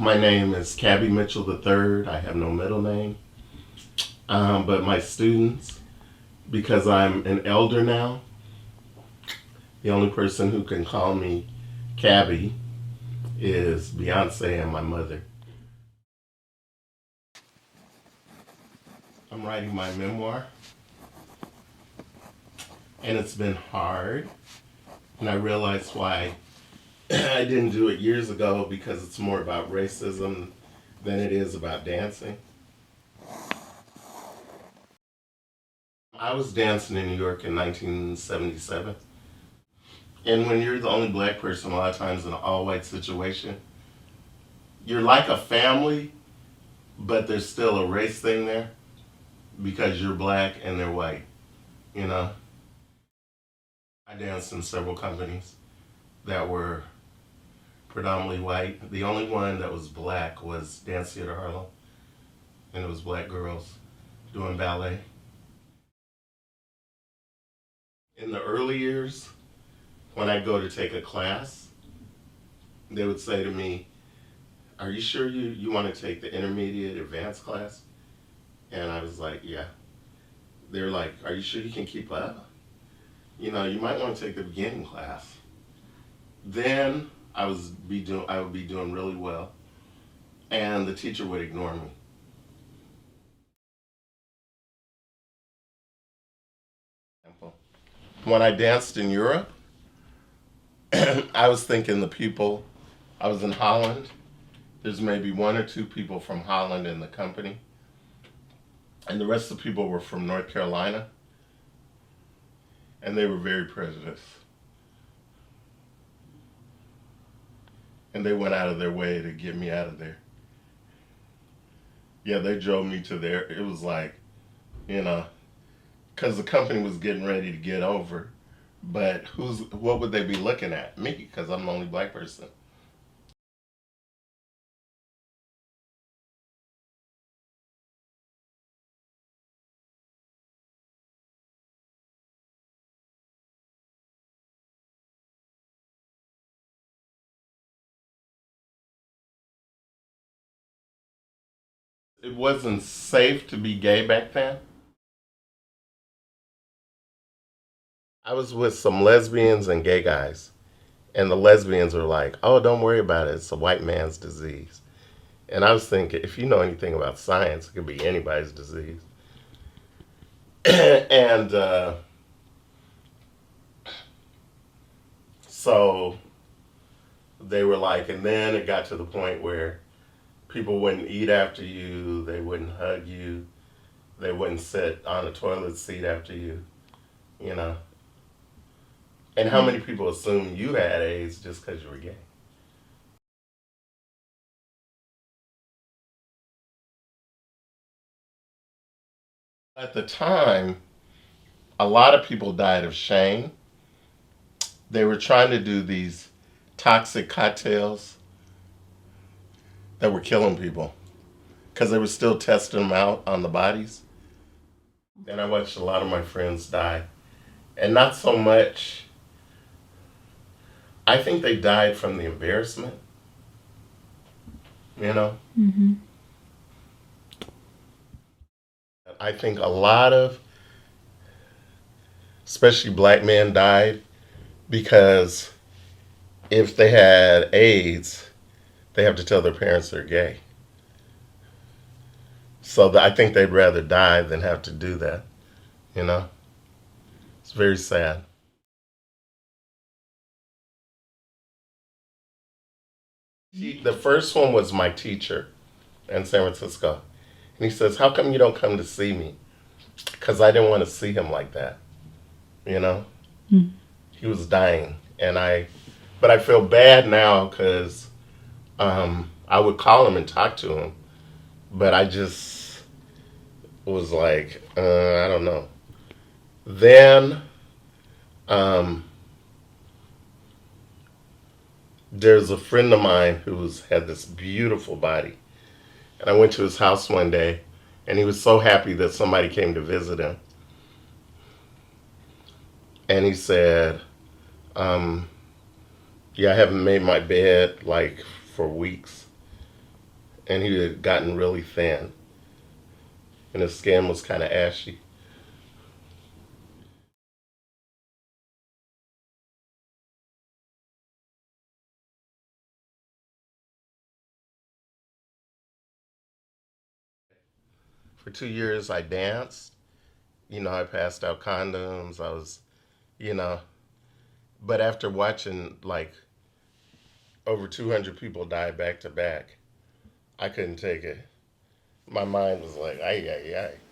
My name is Cabby Mitchell III. I have no middle name. But my students, because I'm an elder now, the only person who can call me Cabby is Beyonce and my mother. I'm writing my memoir, and it's been hard. And I realized why I didn't do it years ago, because it's more about racism than it is about dancing. I was dancing in New York in 1977. And when you're the only black person, a lot of times in an all-white situation, you're like a family, but there's still a race thing there because you're black and they're white, you know? I danced in several companies that were predominantly white. The only one that was black was Dance Theater Harlem, and it was black girls doing ballet. In the early years, when I'd go to take a class, they would say to me, "Are you sure you want to take the intermediate advanced class?" And I was like, "Yeah." They were like, "Are you sure you can keep up? You know, you might want to take the beginning class." Then I would be doing really well, and the teacher would ignore me. When I danced in Europe, I was thinking the people, I was in Holland. There's maybe one or two people from Holland in the company, and the rest of the people were from North Carolina, and they were very prejudiced. And they went out of their way to get me out of there. Yeah, they drove me to there. It was like, you know, because the company was getting ready to get over. But what would they be looking at? Me, because I'm the only black person. It wasn't safe to be gay back then. I was with some lesbians and gay guys, and the lesbians were like, "Oh, don't worry about it. It's a white man's disease." And I was thinking, if you know anything about science, it could be anybody's disease. And so they were like, and then it got to the point where people wouldn't eat after you, they wouldn't hug you, they wouldn't sit on a toilet seat after you, you know. And how many people assume you had AIDS just because you were gay? At the time, a lot of people died of shame. They were trying to do these toxic cocktails that were killing people because they were still testing them out on the bodies. And I watched a lot of my friends die. And not so much, I think they died from the embarrassment, you know? Mm-hmm. I think a lot of, especially black men, died because if they had AIDS, they have to tell their parents they're gay. So I think they'd rather die than have to do that, you know? It's very sad. The first one was my teacher in San Francisco. And he says, "How come you don't come to see me?" Because I didn't want to see him like that, you know? Mm. He was dying. But I feel bad now because I would call him and talk to him. But I just was like, I don't know. Then um, there's a friend of mine who's had this beautiful body. And I went to his house one day, and he was so happy that somebody came to visit him. And he said, yeah, I haven't made my bed like for weeks. and he had gotten really thin, and his skin was kind of ashy. For 2 years, I danced. I passed out condoms. I was, you know, but after watching like over 200 people die back to back, I couldn't take it. My mind was like, ay, ay, ay.